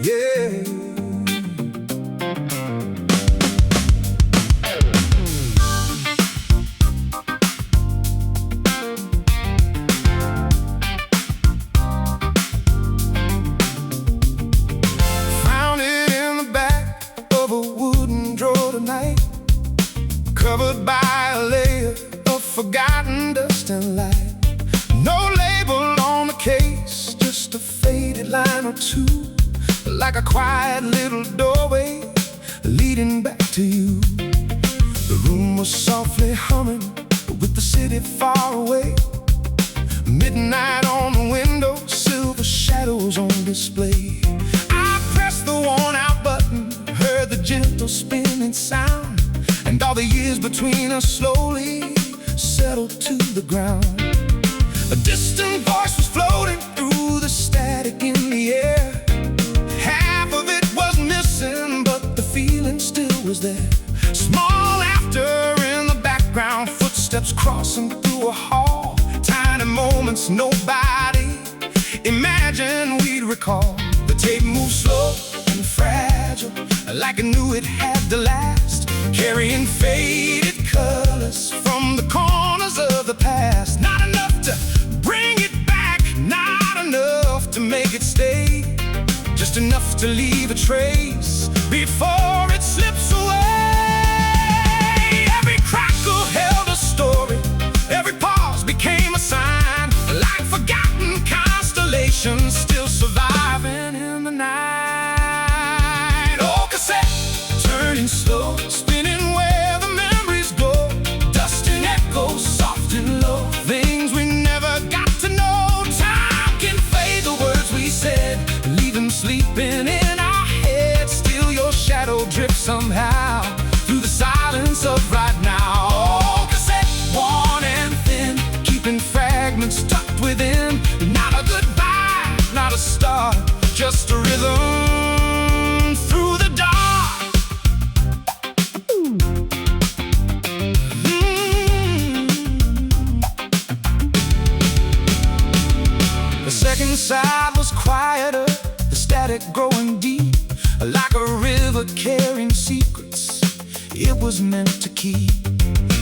Yeah. Found it in the back of a wooden drawer tonight, covered by a layer of forgotten dust and light. No label on the case, just a faded line or two, like a quiet little doorway leading back to you. The room was softly humming with the city far away. Midnight on the window, silver shadows on display. I pressed the worn-out button, heard the gentle spinning sound, and all the years between us slowly settled to the ground. A distant voice was floating through the static in the air. Half of it was missing, but the feeling still was there. Small laughter in the background, footsteps crossing through a hall. Tiny moments nobody imagined we'd recall. The tape moved slow and fragile, like it knew it had to last, carrying faded colors from the corners of the past. Not enough to bring it back, not enough to make it stay, just enough to leave a trace before it slips away. Every crackle held a story, every pause became a sign, like forgotten constellations still surviving in the night. Old cassette turning slow, spinning where the memories go, dust and echoes soft and low, things we never got to know. Time can fade the words we said, leave them sleeping in our heads. Still your shadow drifts somehow through the silence of right now. Old cassette, worn and thin, keeping fragments tucked within. Not a goodbye, not a start, just a rhythm through the dark. The second side was quieter, the static growing deep, like a river carrying secrets it was meant to keep.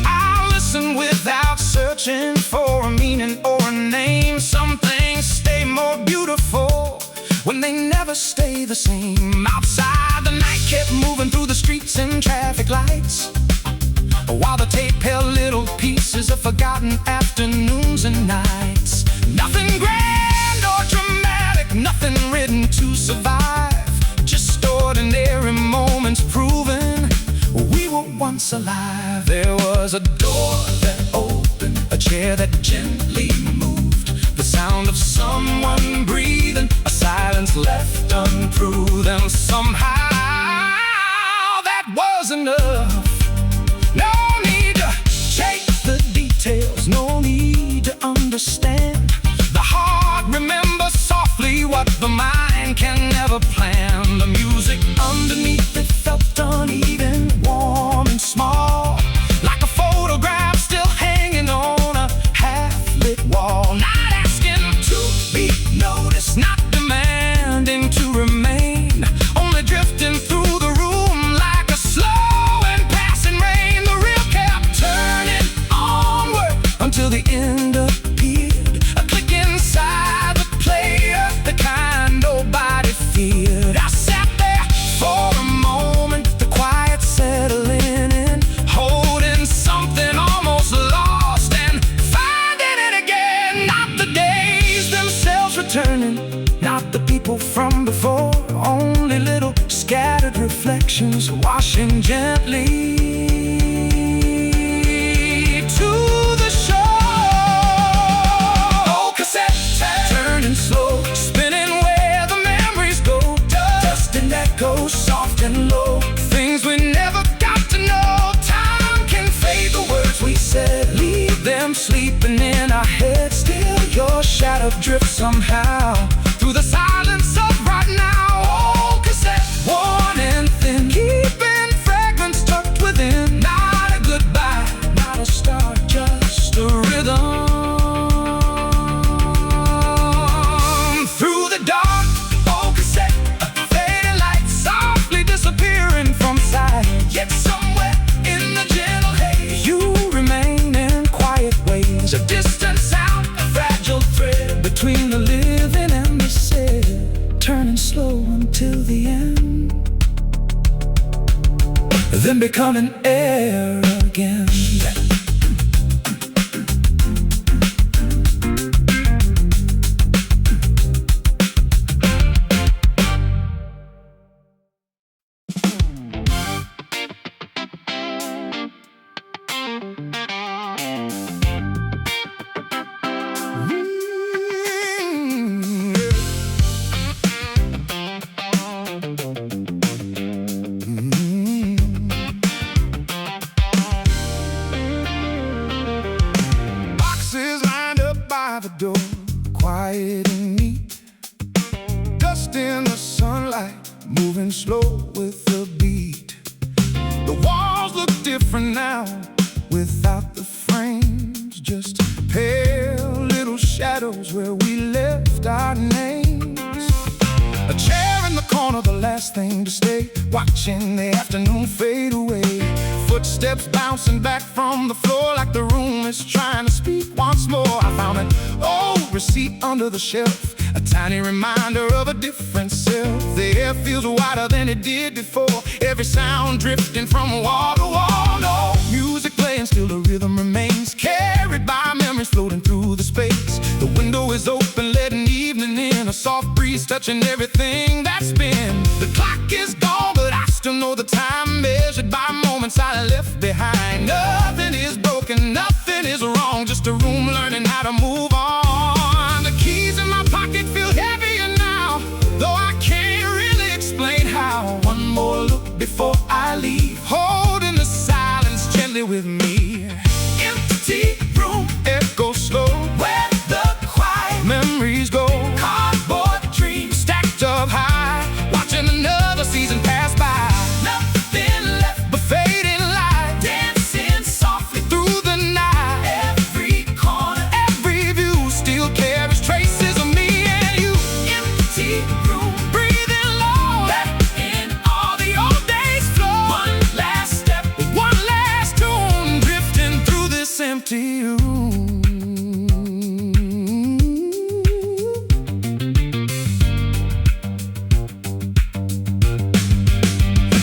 I listened without searching for a meaning or a name. Some things stay more beautiful when they never stay the same. Outside, the night kept moving through the streets and traffic lights, while the tape held little pieces of forgotten afternoons and nights. Nothing grand or dramatic, nothing written to survive, just ordinary moments proving we were once alive. There was a door that opened, a chair that gently moved, the sound of someone breathing, a silence left unproven. Somehow that was enough. No need to chase the details, no need to understand. The heart remembers softly what the mind can never plan. The music underneath it felt uneven, warm and small, like a photograph still hanging on a half-lit wall. Not asking to be noticed, not demanding to remain, only drifting through the room like a slow and passing rain. The reel kept turning onward until the end appeared, a click inside the player, the kind nobody feared. I sat there for a moment, the quiet settling in, holding something almost lost and finding it again. Not the days themselves returning, not the people from before, only little scattered reflections washing gently to the shore. Old cassette turning slow, spinning where the memories go, dust and echoes soft and low, things we never got to know. Time can fade the words we said, leave them sleeping in our heads. Still your shadow drifts somehow through the silence of right now. Old cassette, worn and thin, keeping fragments tucked within. Not a goodbye, not a start, just a rhythm through the dark. Old cassette, a and slow until the end, then becoming air again. The door, quiet and neat, dust in the sunlight, moving slow with the beat. The walls look different now, without the frames, just pale little shadows where we left our names. A chair in the corner, the last thing to stay, watching the afternoon fade away. Footsteps bouncing back from the floor like the room is trying to speak once more. I found an old receipt under the shelf, a tiny reminder of a different self. The air feels wider than it did before, every sound drifting from wall to wall. No music playing, still the rhythm remains, carried by memories floating through the space. The window is open, letting evening in, a soft breeze touching everything that's been. The clock is gone, but I still know the time, measured by moments I left behind. Nothing is broken, nothing is wrong, just a room learning how to move on. The keys in my pocket feel heavier now, though I can't really explain how. One more look before I leave, holding the silence gently with me. Empty room, echo slow, where the quiet memories go. Cardboard dreams stacked up high, watching another season pass by. Nothing left but fading light, dancing softly through the night. Every corner, every view still carries traces of me and you. Empty room, breathing low, letting all the old days flow. One last step, one last tune, drifting through this empty room.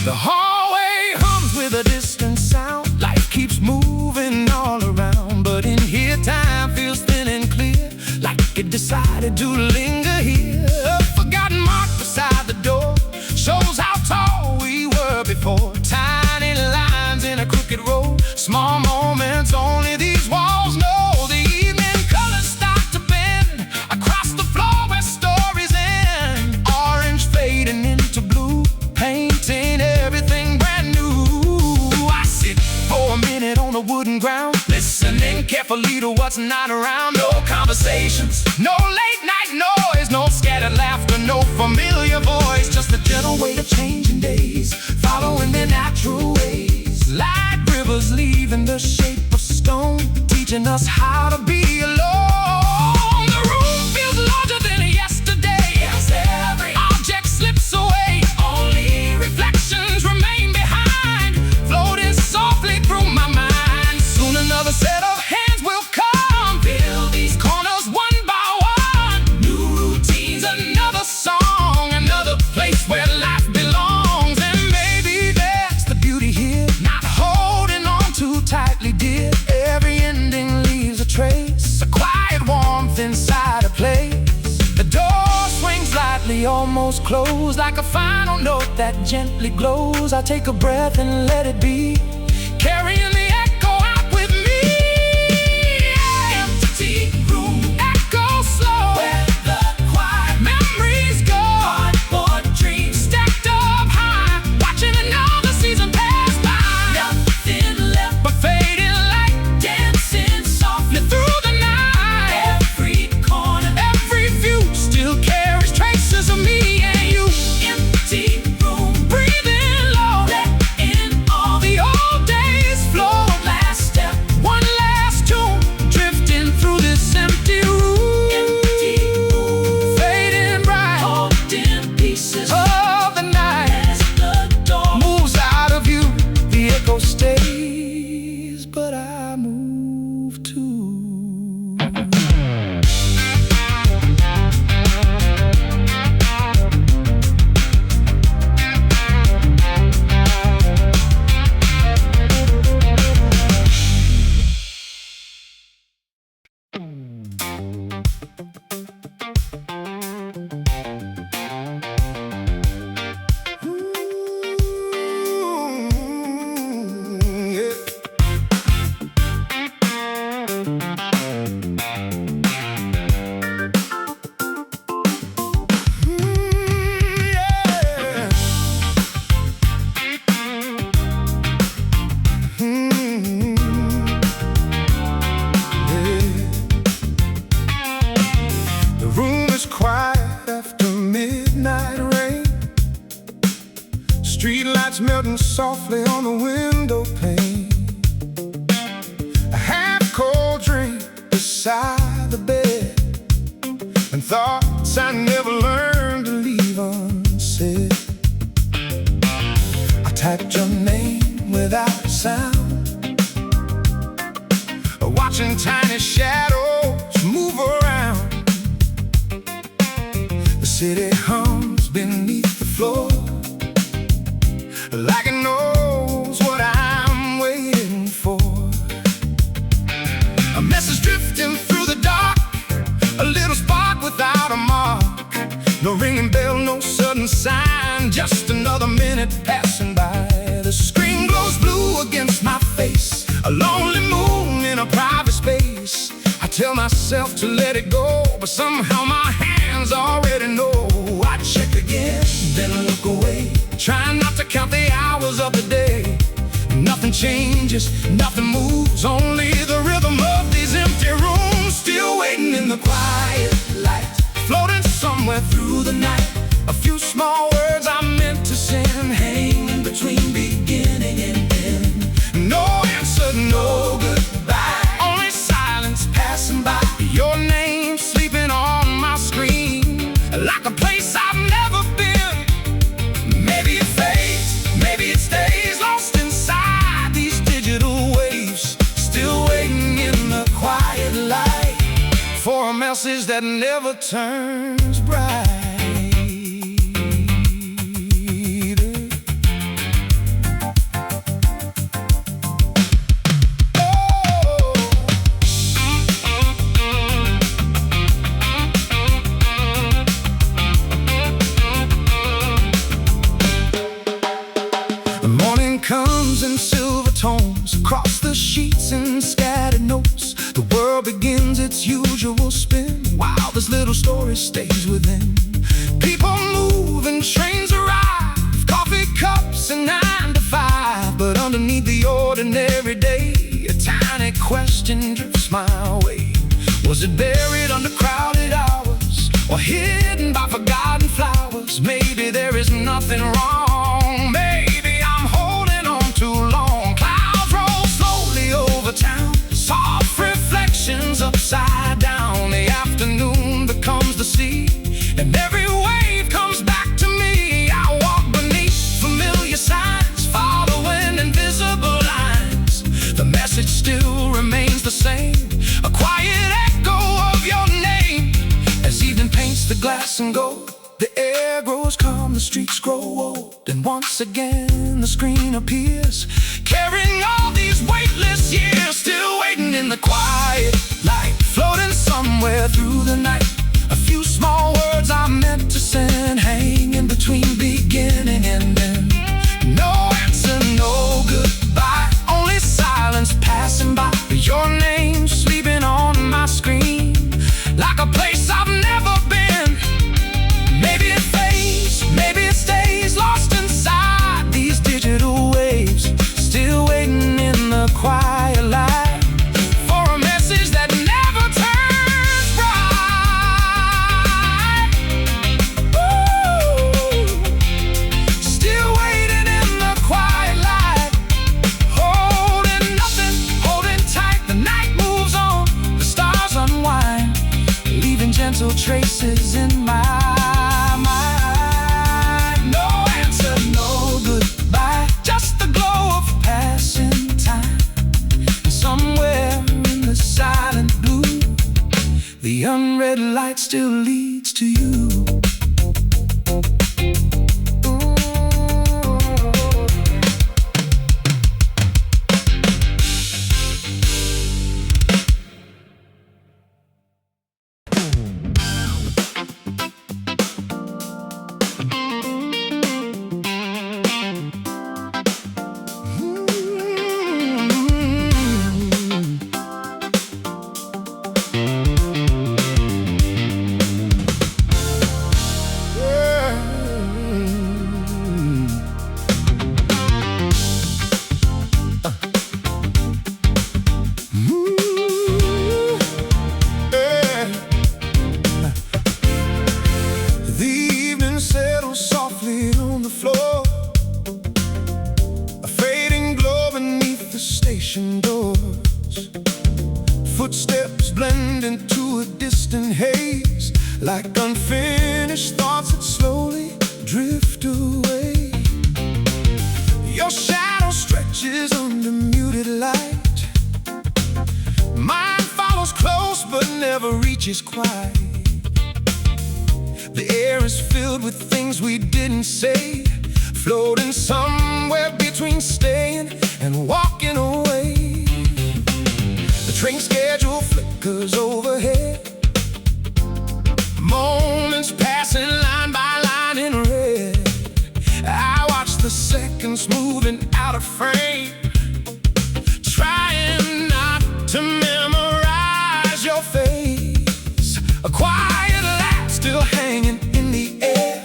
The hallway hums with a distant sound, life keeps moving all around, but in here time feels thin and clear, like it decided to linger here. A forgotten mark beside the door shows how tall we were before. Tiny lines in a crooked road, small moments only these walls know. The evening colors start to bend across the floor where stories end. Orange fading into blue, painting everything brand new. I sit for a minute on the wooden ground, listening carefully to what's not around. No conversations, no late night noise, no scattered laughter, no familiar voice, just a gentle weight of changing days, following their natural ways. Like rivers leaving the shape of stone, teaching us how to be alone. The room feels larger than yesterday, every object slips away, only reflections remain behind, floating softly through my mind. Soon another set of hands will come, fill these corners one by one. New routines, another song, another place where life belongs. And maybe that's the beauty here, not holding on too tightly, dear. Every ending leaves a trace, a quiet warmth inside a place. The door swings lightly, almost closed, like a final note that gently glows. I take a breath and let it be, carrying the echo out with me. Empty room, echo slow, where the quiet memories go. Cardboard dreams stacked up high, watching another season pass by. Nothing left but fading light, dancing softly through the night. Every corner, every view still carries traces of me and you. Empty room, breathing low, letting all the old days flow. midnight rain, street lights melting softly on the window pane, a half-cold drink beside the bed, and thoughts I never learned to leave unsaid. I typed your name without a sound, watching tiny shadows move around. The city hums beneath the floor, like it knows what I'm waiting for. A message drifting through the dark, a little spark without a mark. No ringing bell, no sudden sign, just another minute passing by. The screen glows blue against my face, a lonely moon in a private space. I tell myself to let it go, but somehow my hands already know. I check again, then look away, trying not to count the hours of the day. Nothing changes, nothing moves, only the rhythm of these empty rooms. Still waiting in the quiet light, floating somewhere through the night. A few small words I meant to send, hanging between beginning and end. No answer, no goodbye, only silence passing by. Your name sleeping on my screen, like a place I've never been. Maybe it fades, maybe it stays lost inside these digital waves. Still waiting in the quiet light for a message that never turns bright. Comes in silver tones across the sheets in scattered notes. The world begins its usual spin while this little story stays within. People move and trains arrive, coffee cups and 9 to 5. But underneath the ordinary day, a tiny question drifts my way. Was it buried under crowded hours, or hidden by forgotten flowers? Maybe there is nothing wrong, maybe I'm holding on too long. Clouds roll slowly over town, soft reflections upside down. The afternoon becomes the sea, and every wave comes back to me. I walk beneath familiar signs, following invisible lines. The message still remains the same, a quiet echo of your name. As evening paints the glass in gold, the air grows calm, the streets grow old, and once again the screen appears, carrying all these weightless years. Still waiting in the quiet light, floating somewhere through the night. A few small words I meant to send, hanging between beginning and end. No answer, no goodbye, only silence passing by. Your name sleeping on my screen, like a place I've never been. Maybe it fades, maybe it stays lost inside these digital waves. Still waiting in the quiet light for a message that never turns bright. Ooh. like unfinished thoughts that slowly drift away. Your shadow stretches under muted light. Mine follows close but never reaches quite. The air is filled with things we didn't say, floating somewhere between staying and walking away. The train schedule flickers overhead, moments passing line by line in red. I watch the seconds moving out of frame, trying not to memorize your face. A quiet laugh still hanging in the air,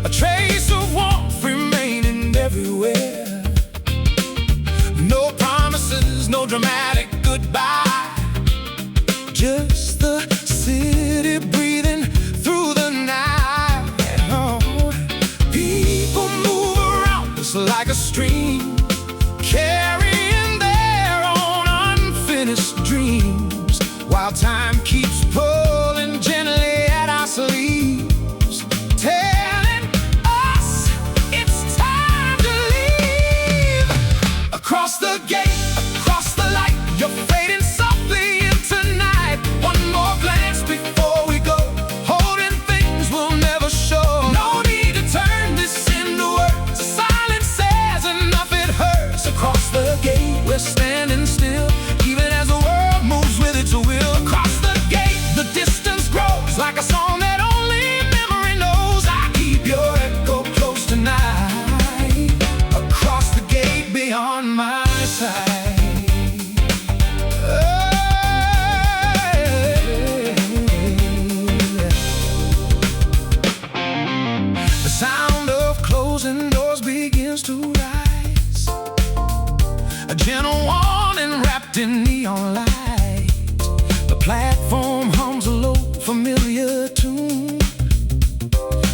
a trace of warmth remaining everywhere. No promises, no dramatic goodbye, just the city breathing through the night. Oh, people move around us like a stream, carrying their own unfinished dreams, while time keeps pulling gently at our sleeves, telling us it's time to leave. Across the gate, across the light, you're fading softly into night. One more glance before we go, holding things we'll never show. No need to turn this into words, the silence says enough, it hurts. Across the gate, we're standing still, even as the world moves with its will. Across the gate, the distance grows like a song that only memory knows. I keep your echo close tonight, across the gate beyond my sight. The sound of closing doors begins to rise, a gentle warning wrapped in neon light. The platform hums a low, familiar tune,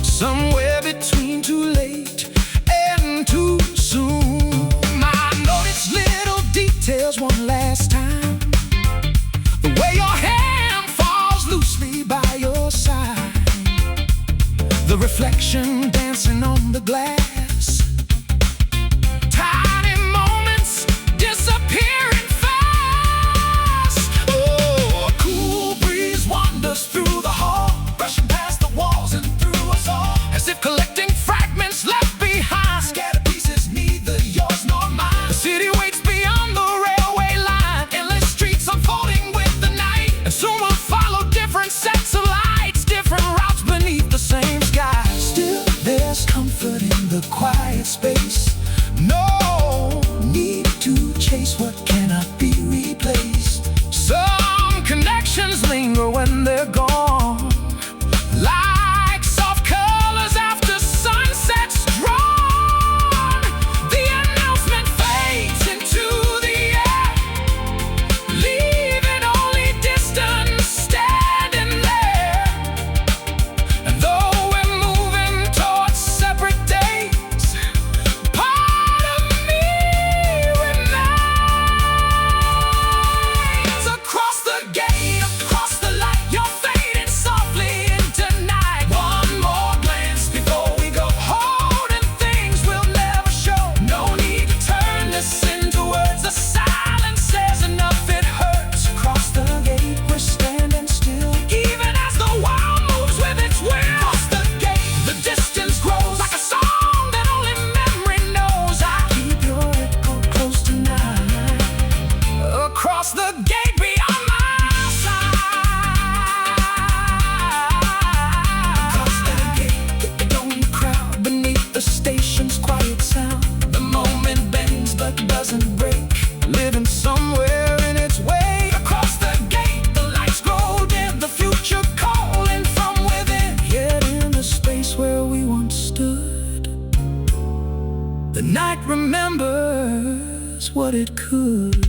somewhere between too late and too soon. I notice little details one last time, the way your hand falls loosely by your side, the reflection dancing on the glass, tiny moments disappearing fast. Oh, a cool breeze wanders through the hall, brushing past the walls and through us all, as if collecting fragments left behind, scattered pieces neither yours nor mine. The city waits beyond the railway line, endless streets unfolding with the night, and soon we'll follow different sets of lights, different routes beneath the same sky. Still there's comfort in the quiet space, no need to chase what cannot be replaced. Some connections linger when they're gone, like soft colors after sunsets drawn. The announcement fades into the air, leaving only distance standing there. And though we're moving towards separate days, part of me remains. Across the gate, across the light, you're fading softly into night. One more glance before we go, holding things we'll never show. No need to turn this into words, the silence says enough, it hurts. Across the gate, we're standing still, even as the world moves with its will. Across the gate, the distance grows like a song that only memory knows. I keep your echo close tonight, across the gate beyond my sight. Across the gate, the dome crowd beneath the station's quiet sound. The moment bends but doesn't break, living somewhere in its way. Across the gate, the lights grow dim, the future calling from within. Yet in the space where we once stood, the night remembers what it could.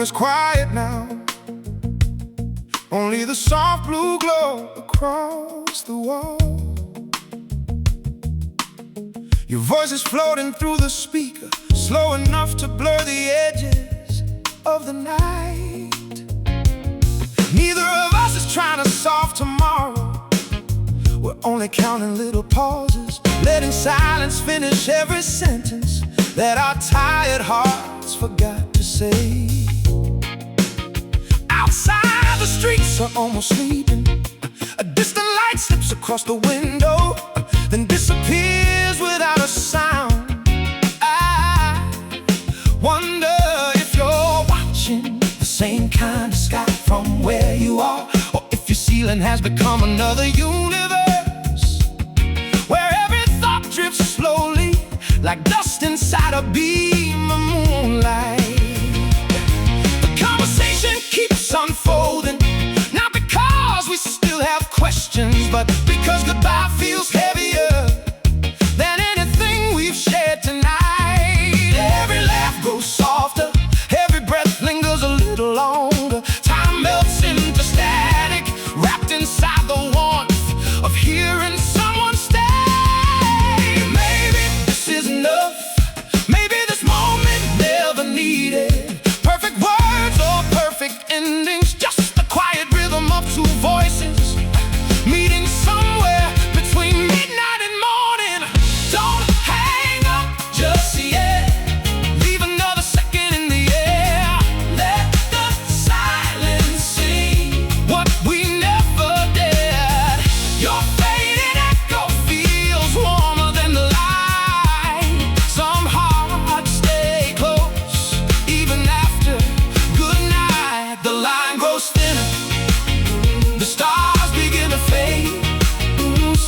room is quiet now. Only the soft blue glow across the wall. Your voice is floating through the speaker, slow enough to blur the edges of the night. Neither of us is trying to solve tomorrow. We're only counting little pauses, letting silence finish every sentence that our tired hearts forgot to say. Outside, the streets are almost sleeping. A distant light slips across the window, then disappears without a sound. I wonder if you're watching the same kind of sky from where you are, or if your ceiling has become another universe, where every thought drifts slowly like dust inside a beam of moonlight. The conversation keeps unfolding, not because we still have questions, but because goodbye feels heavier than anything we've shared tonight. Every laugh grows softer, every breath lingers a little longer. Time melts into static, wrapped inside the warmth of hearing someone stay. Maybe this is enough, maybe this moment never needed perfect words or perfect endings, just the quiet rhythm of two voices meeting somewhere between midnight and morning. Don't hang up just yet, leave another second in the air. Let the silence sing what we never dared. Your fading echo feels warmer than the light. Some hearts stay close even after good night. The line grows thinner, the stars begin to fade.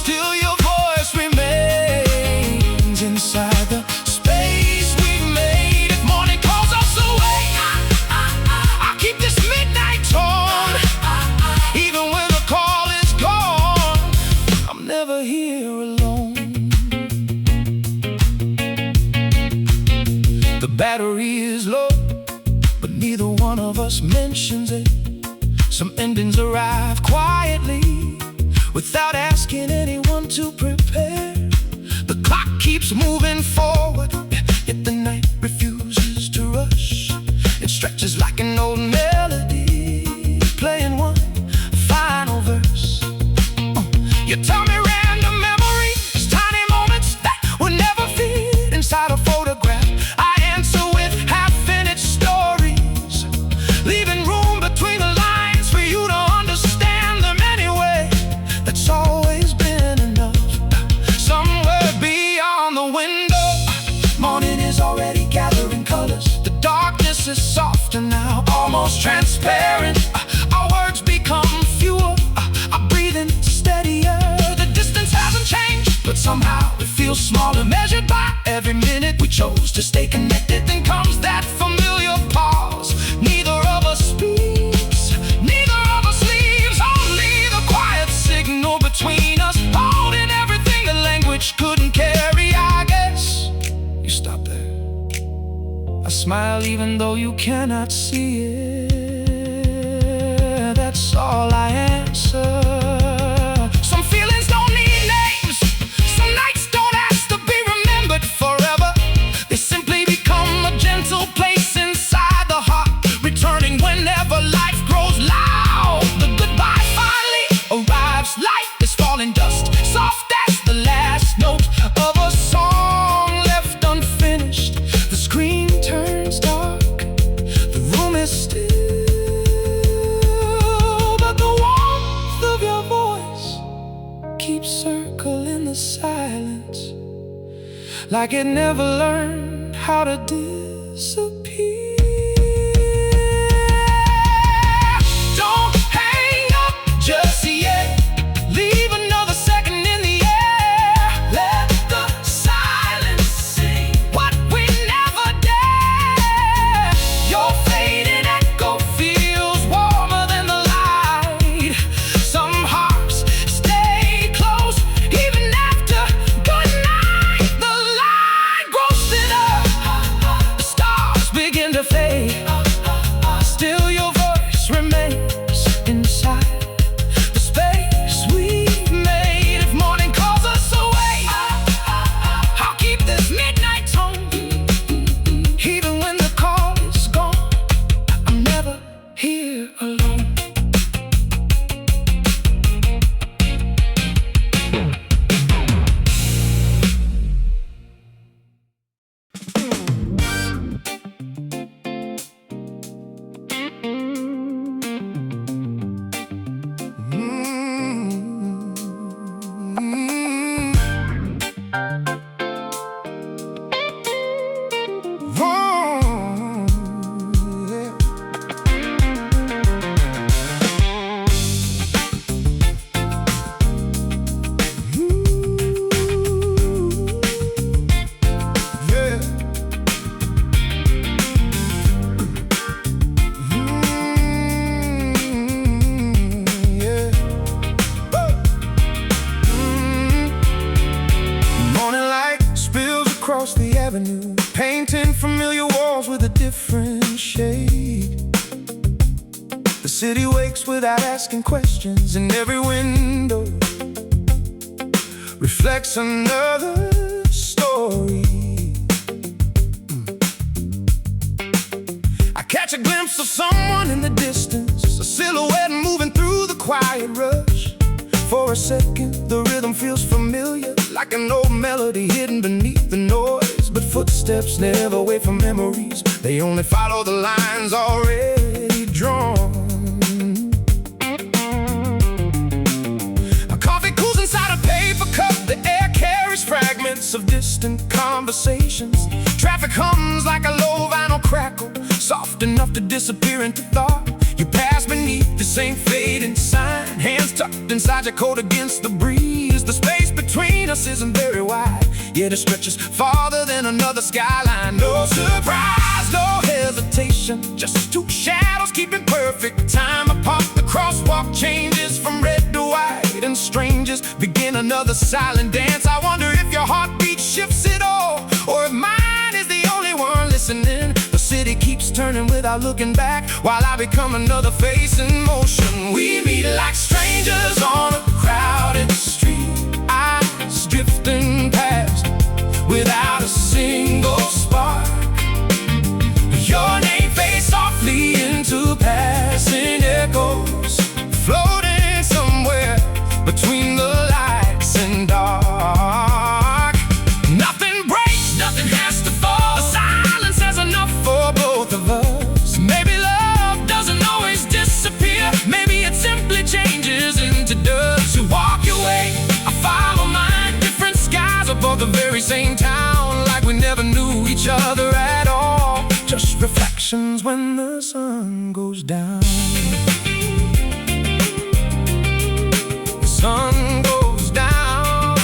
Still your voice remains inside the space we've made. If morning calls us away, I'll keep this midnight torn. Even when the call is gone, I'm never here alone. The battery is low, but neither one of us mentions it. Some endings arrive quietly, without asking anyone to prepare. The clock keeps moving forward, yet the night refuses to rush. It stretches like an old melody, playing one final verse. You tell me random memories, tiny moments that would never fit inside a photograph. I answer with half-finished stories, leaving room between the lines for you to understand them anyway. That's always been enough. Somewhere beyond the window, morning is already gathering colors. The darkness is softer now, almost transparent. Our words become fewer, our breathing steadier. The distance hasn't changed, but somehow it feels smaller, measured by every minute we chose to stay connected. Then comes that familiar pause. Neither of us speaks, neither of us leaves, only the quiet signal between us, holding everything the language couldn't carry. I guess you stop there. I smile even though you cannot see it. That's all I answer. Some feelings don't need names, some nights don't ask to be remembered forever. They simply become a gentle place inside the heart, returning whenever life grows loud. The goodbye finally arrives, light is falling dust, soft as the last note of a song left unfinished. The screen turns dark, the room is still, but the warmth of your voice keeps circling the silence, like it never learned how to disappear. Don't hang up just yet, leave another second in the air. Let the silence sing what we never dared. Your fading echo feels warmer than the light. Some hearts stay close even after good night. The line grows thinner, the stars across the avenue, painting familiar walls with a different shade. The city wakes without asking questions, and every window reflects another story. I catch a glimpse of someone in the distance, a silhouette moving through the quiet rush. For a second, the rhythm feels familiar, like an old melody hidden beneath the noise. But footsteps never wait for memories, they only follow the lines already drawn. A coffee cools inside a paper cup, the air carries fragments of distant conversations. Traffic hums like a low vinyl crackle, soft enough to disappear into thought. You pass beneath the same fading sign, hands tucked inside your coat against the breeze. The space between us isn't very wide, yet it stretches farther than another skyline. No surprise, no hesitation, just two shadows keeping perfect time apart. The crosswalk changes from red to white, and strangers begin another silent dance. I wonder if your heartbeat shifts at all, or if mine is the only one listening. The city keeps turning without looking back, while I become another face in motion. We meet like strangers on a crowded street, eyes drifting past without a single spark. Your name fades softly into passing echoes, floating somewhere between the lights and dark. Nothing breaks, nothing has to fall. The silence has enough for both of us. Maybe love doesn't always disappear, maybe it simply changes into dust. You walk your way, I follow mine, different skies above the very same town, like we never knew each other at all. Just reflections when the sun goes down. The sun goes down.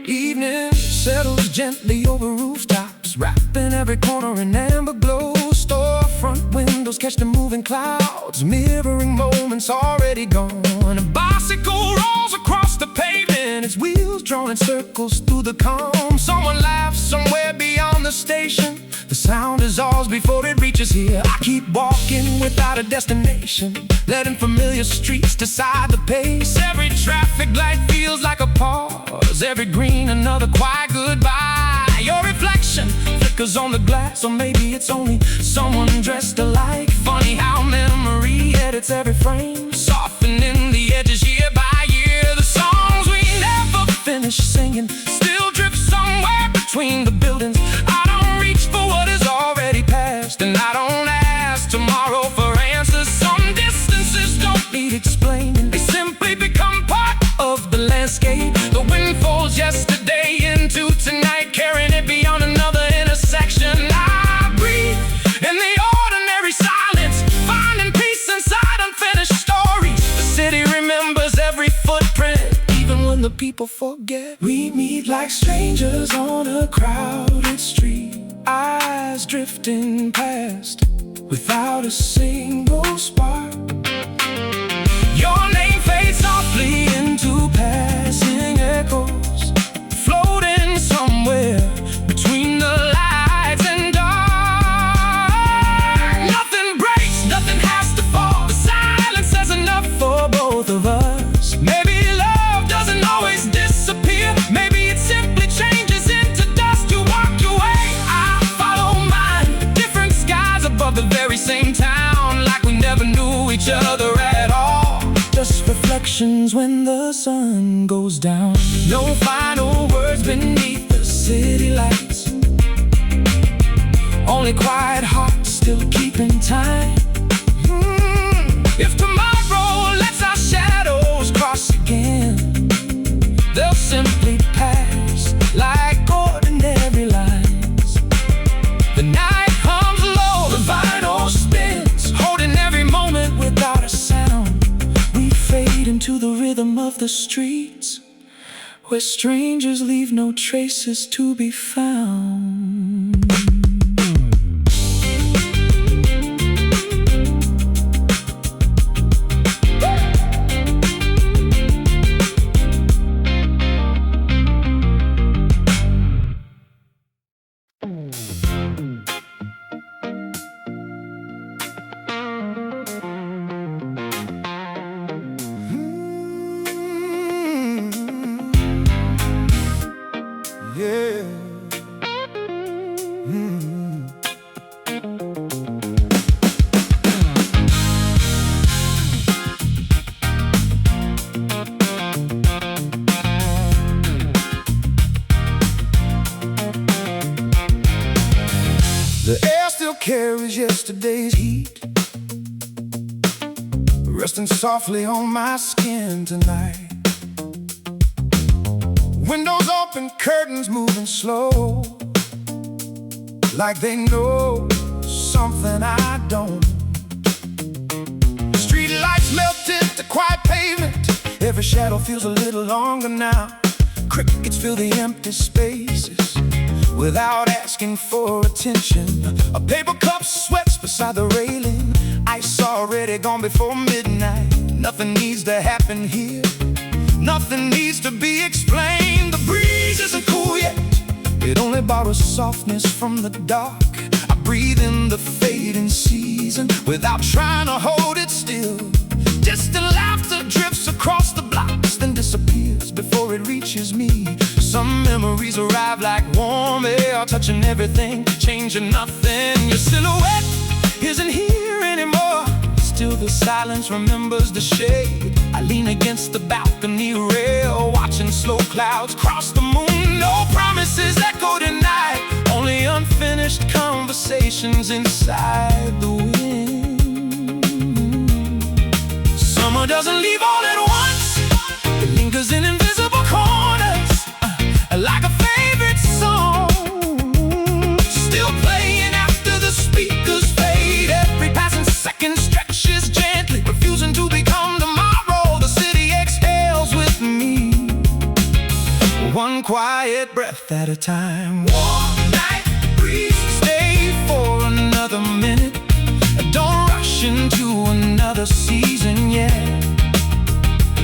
Evening settles gently over rooftops, wrapping every corner in amber glow. Storefront windows catch the moving clouds, mirroring moments already gone. A bicycle rolls across the pavement, its wheels drawing circles through the calm. Someone laughs somewhere beyond the station, the sound is ours before it reaches here. I keep walking without a destination, letting familiar streets decide the pace. Every traffic light feels like a pause, every green another quiet goodbye. Your reflection flickers on the glass, or maybe it's only someone dressed alike. Funny how memory edits every frame, softening the edges year by year. The songs we never finish singing still drift somewhere between the buildings. I don't reach for what is already past, and I don't ask tomorrow for answers. Some distances don't need explaining, they simply become part of the landscape. The wind folds yesterday into tonight, carrying it beyond another intersection. I breathe in the ordinary silence, finding peace inside unfinished stories. The city remembers every footprint, even when the people forget. We meet like strangers on a crowded street, eyes drifting past without a single spark. Your name fades softly into passing echoes, floating somewhere between the lights and dark. Nothing breaks, nothing has to fall. The silence has enough for both of us. Maybe love doesn't always disappear, maybe it simply changes into dust. You walk your way, I follow mine, different skies above the very same town, like we never knew each other at all. Just reflections when the sun goes down. No final words beneath the city lights, only quiet hearts still keeping time. If tomorrow lets our shadows cross again, they'll simply pass like ordinary lines. The night hums low, the vinyl spins, holding every moment without a sound. We fade into the rhythm of the streets, where strangers leave no traces to be found. still carries yesterday's heat, resting softly on my skin tonight. Windows open, curtains moving slow, like they know something I don't. Street lights melted to quiet pavement. Every shadow feels a little longer now. Crickets fill the empty spaces without asking for attention. A paper cup sweats beside the railing. Ice already gone before midnight. Nothing needs to happen here, nothing needs to be explained. The breeze isn't cool yet, it only borrows softness from the dark. I breathe in the fading season without trying to hold it still. Distant laughter drifts across the blocks, then disappears before it reaches me. Some memories arrive like warm air, touching everything, changing nothing. Your silhouette isn't here anymore, still the silence remembers the shade. I lean against the balcony rail, watching slow clouds cross the moon. No promises echo tonight, only unfinished conversations inside the wind. Summer doesn't leave all at once, it lingers in invisible corners, like a favorite song, still playing after the speakers fade. Every passing second stretches gently, refusing to become tomorrow. The city exhales with me, one quiet breath at a time. Warm night breeze, stay for another minute. Don't rush into another season yet.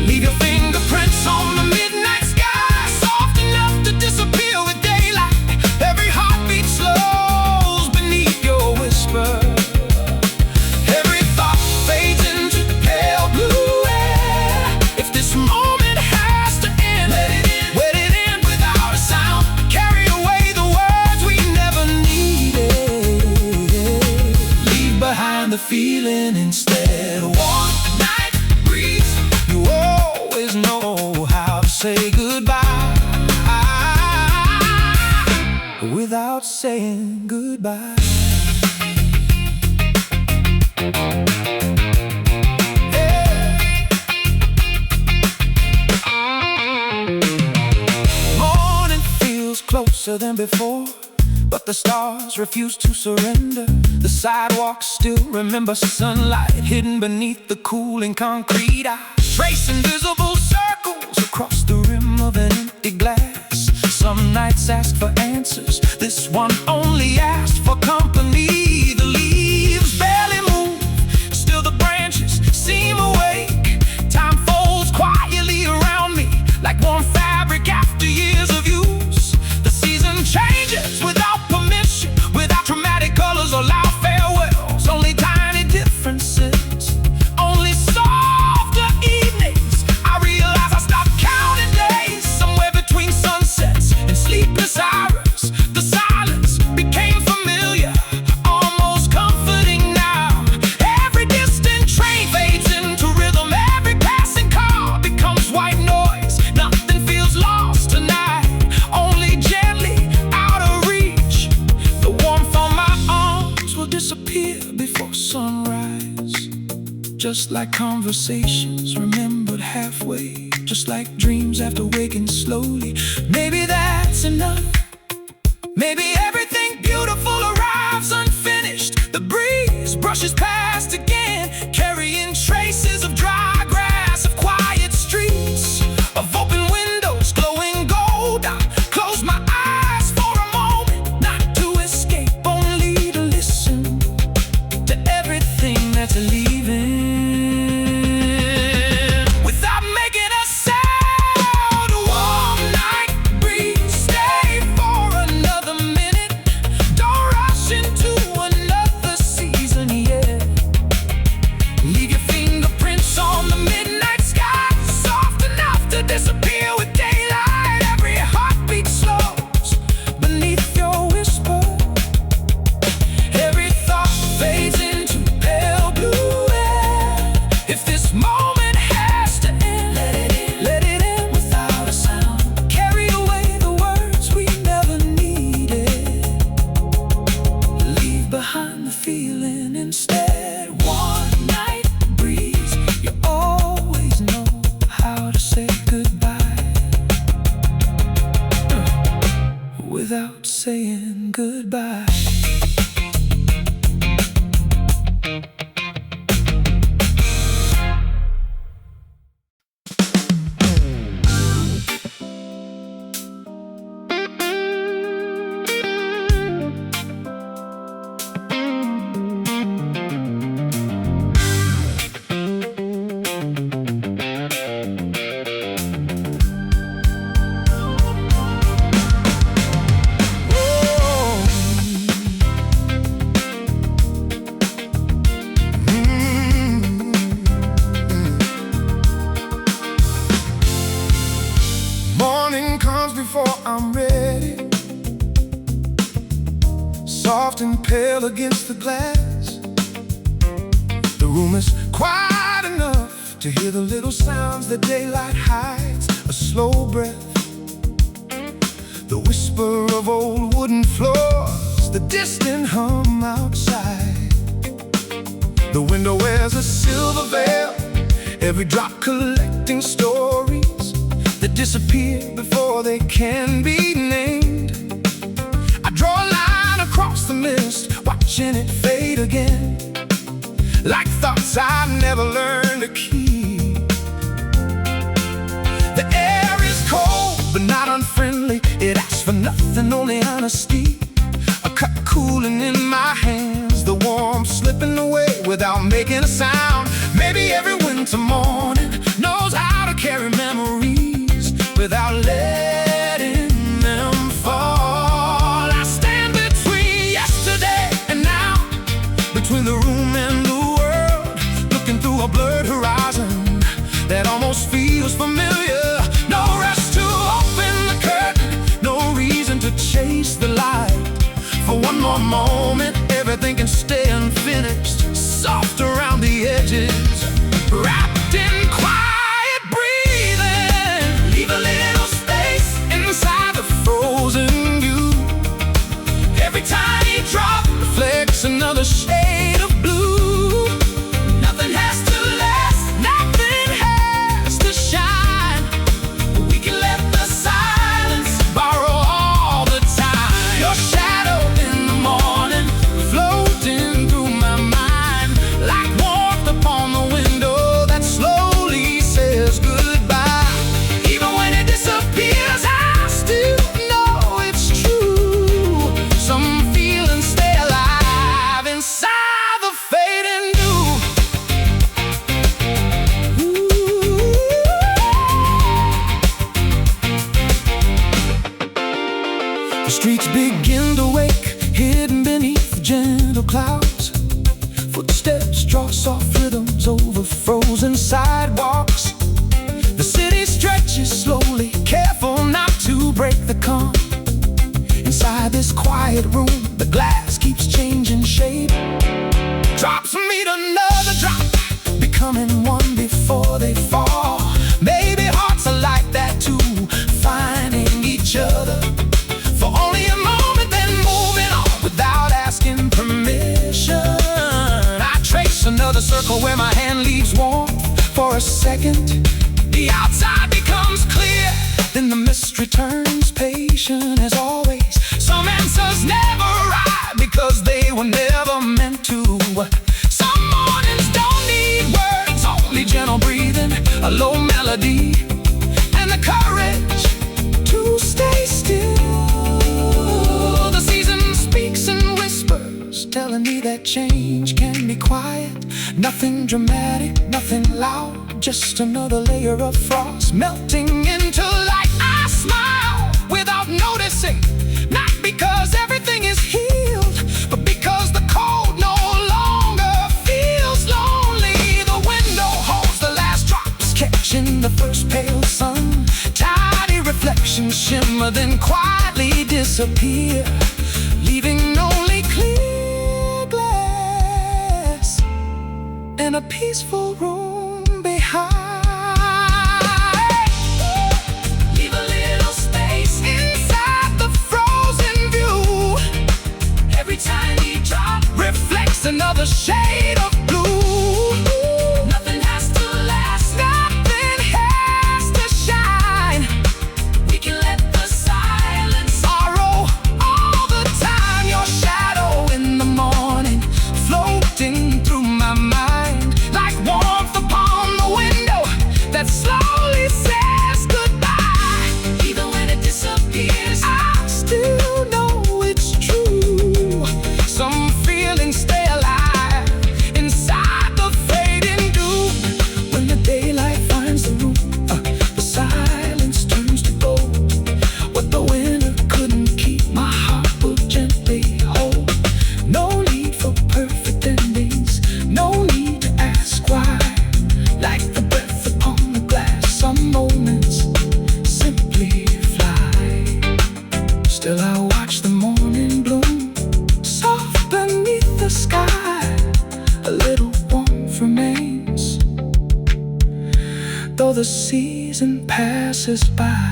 Leave your fingerprints on the midnight sky, soft enough to disappear with daylight. Every heartbeat slows beneath your whisper. Every thought fades into pale blue air. If this moment has to end, let it end without a sound. Carry away the words we never needed. Leave behind the feeling instead. Warm night breeze, you always know how to say goodbye without saying goodbye. Hey. Morning feels closer than before, but the stars refuse to surrender. The sidewalks still remember sunlight hidden beneath the cooling concrete. I trace invisible circles across the rim of an empty glass. Some nights ask for answers, this one only asked for company. The leaves barely move, still the branches seem awake. Time folds quietly around me like warm fabric after years of use. The season changes without permission, without dramatic colors or loud farewells. Only tiny differences, only softer evenings. I realize I stopped counting days somewhere between sunsets and sleepless hours. The silence became familiar, almost comforting now. Every distant train fades into rhythm, every passing car becomes white noise. Nothing feels lost tonight, only gently out of reach. The warmth on my arms will disappear before sunrise, just like conversations remembered halfway, just like dreams after waking slowly. Maybe that's enough, maybe everything beautiful arrives unfinished. The breeze brushes past again, carrying traces of dry grass, of quiet streets, of open windows glowing gold. I close my eyes for a moment, not to escape, only to listen to everything that's leaving without making a sound. Warm night breeze, stay for another minute. without saying goodbye. Before I'm ready, soft and pale against the glass. The room is quiet enough to hear the little sounds that daylight hides. A slow breath, the whisper of old wooden floors, the distant hum outside. The window wears a silver veil, every drop collecting stories that disappear before they can be named. I draw a line across the mist, watching it fade again, like thoughts I never learned to keep. The air is cold, but not unfriendly. It asks for nothing, only honesty. A cup cooling in my hands, the warmth slipping away without making a sound. Maybe every winter morning knows how to carry memories without letting them fall. I stand between yesterday and now, between the room and the world, looking through a blurred horizon that almost feels familiar. No rush to open the curtain, no reason to chase the light. For one more moment, everything can stay unfinished, soft around the edges, wrapped in quiet breathing. Leave a little space inside the frozen view. Every tiny drop reflects another shade of blue. Nothing has to last, nothing has to shine. We can let the silence borrow all the time. Your shadow in the morning, floating through my mind, like warmth upon the window that slowly says goodbye. Even when it disappears, I still know it's true. Some feelings stay alive inside the fading dew. The streets begin to wake, hidden beneath gentle clouds. Footsteps draw soft rhythms over frozen sidewalks. The city stretches slowly, careful not to break the calm. Inside this quiet room, the glass keeps changing shape. Drops meet another drop, becoming one before they fall. Maybe hearts are like that too, finding each other for only a moment, then moving on without asking permission. I trace another circle where my hand leaves warmth for a second. The outside becomes clear, then the mist returns, patient as always. Some answers never arrive because they were never meant to. Some mornings don't need words, only gentle breathing, a low melody, and the courage to stay still. The season speaks and whispers, telling me that change can be quiet. Nothing dramatic, nothing loud, just another layer of frost melting into light. I smile without noticing, not because everything is healed, but because the cold no longer feels lonely. The window holds the last drops, catching the first pale sun. Tiny reflections shimmer, then quietly disappear, leaving only clear glass and a peaceful room behind. Leave a little space inside the frozen view. Every tiny drop reflects another shade of blue. Nothing has to last, nothing has to shine. We can let the silence borrow the season passes by.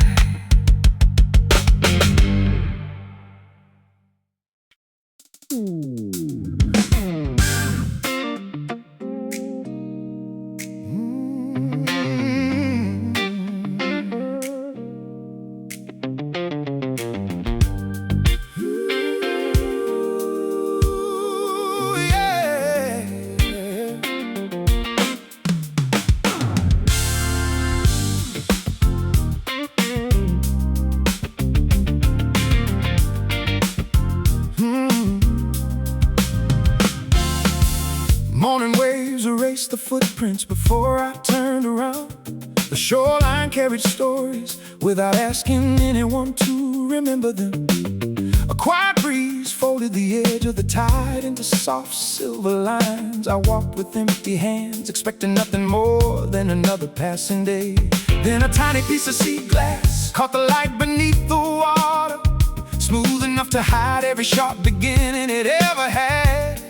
Morning waves erased the footprints before I turned around. The shoreline carried stories without asking anyone to remember them. A quiet breeze folded the edge of the tide into soft silver lines. I walked with empty hands, expecting nothing more than another passing day. Then a tiny piece of sea glass caught the light beneath the water, smooth enough to hide every sharp beginning it ever had.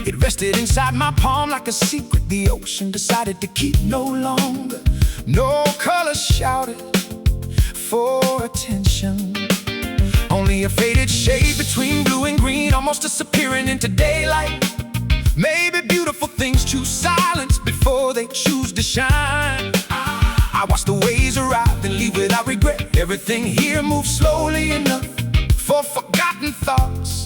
It rested inside my palm like a secret the ocean decided to keep no longer. No color shouted for attention, only a faded shade between blue and green, almost disappearing into daylight. Maybe beautiful things choose silence before they choose to shine. I watch the waves arrive and leave without regret. Everything here moves slowly enough for forgotten thoughts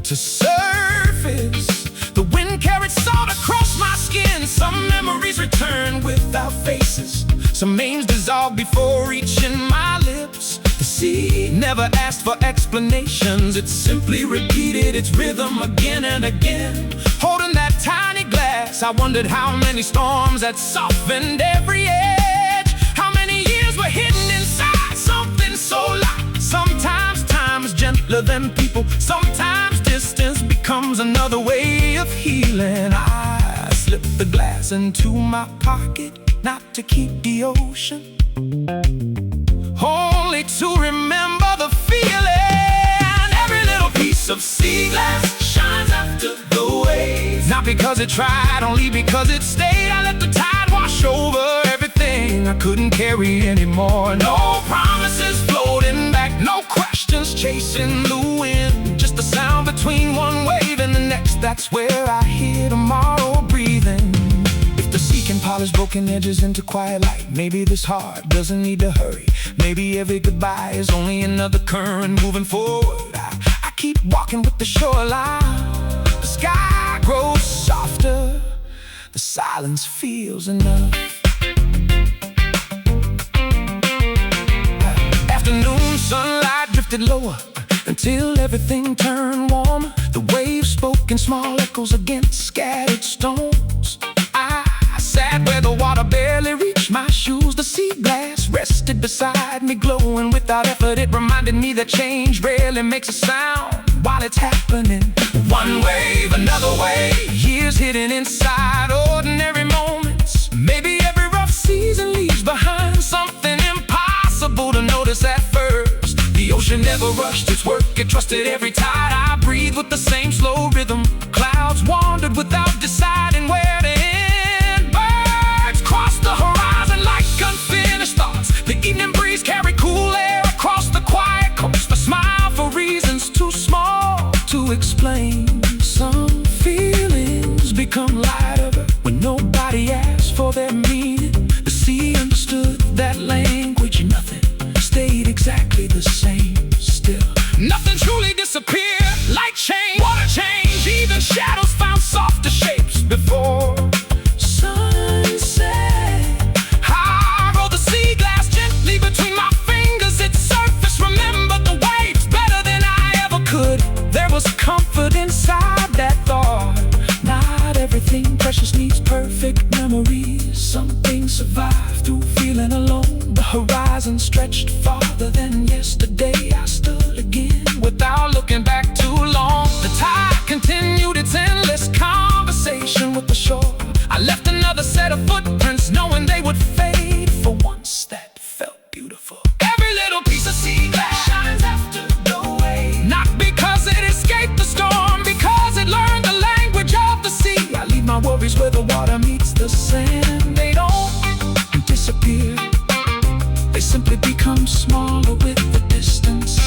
to surface. The wind carried salt across my skin. Some memories return without faces. Some names dissolved before reaching my lips. The sea never asked for explanations. It simply repeated its rhythm again and again. Holding that tiny glass, I wondered how many storms had softened every edge. How many years were hidden inside something so light. Sometimes time is gentler than people. Sometimes distance becomes another way of healing. I slipped the glass into my pocket, not to keep the ocean, only to remember the feeling. Every little piece of sea glass shines after the waves. Not because it tried, only because it stayed. I let the tide wash over everything I couldn't carry anymore. No promises floating back, no questions chasing the wind. Just the sound between one wave and the next. That's where I hear tomorrow breathing. If the sea can polish broken edges into quiet light, maybe this heart doesn't need to hurry. Maybe every goodbye is only another current moving forward. I keep walking with the shoreline. The sky grows softer, the silence feels enough. Afternoon sunlight drifted lower until everything turned warmer. The waves spoke in small echoes against scattered stones. I sat where the water barely reached my shoes. The sea glass rested beside me, glowing without effort. It reminded me that change rarely makes a sound while it's happening. One wave, another wave, years hidden inside ordinary moments. Maybe every rough season leaves behind something impossible to notice at first. The ocean never rushed its work, it trusted every tide. I breathed with the same slow rhythm. Clouds wandered without deciding where to end. Birds crossed the horizon like unfinished thoughts. The evening breeze carried cool air across the quiet coast. A smile for reasons too small to explain. Some feelings become lighter when nobody asks for their meaning. The sea understood that language. Nothing stayed exactly the same. Still, nothing truly disappeared. Light changed, water changed, even shadows found softer shapes before sunset. I rolled the sea glass gently between my fingers. Its surface remembered the waves better than I ever could. There was comfort inside that thought. Not everything precious needs perfect memories. Some things survive through feeling alone. The horizon stretched farther than yesterday. I stood again without looking back too long. The tide continued its endless conversation with the shore. I left another set of footprints, knowing they would fade. For once that felt beautiful. Every little piece of sea glass shines after the wave. Not because it escaped the storm, because it learned the language of the sea. I leave my worries where the water meets the sand. They don't simply becomes smaller with the distance.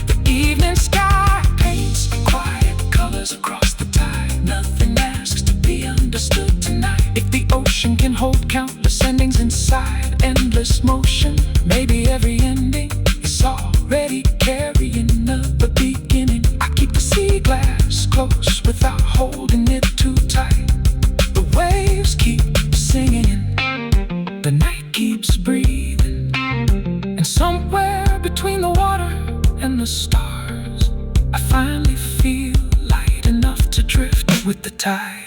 The evening sky paints quiet colors across the tide. Nothing asks to be understood tonight. If the ocean can hold countless endings inside endless motion, maybe every ending is already carrying another beginning. I keep the sea glass close without holding it too tight. The waves keep singing, the night keeps breathing, and somewhere between the water and the stars, I finally feel light enough to drift with the tide.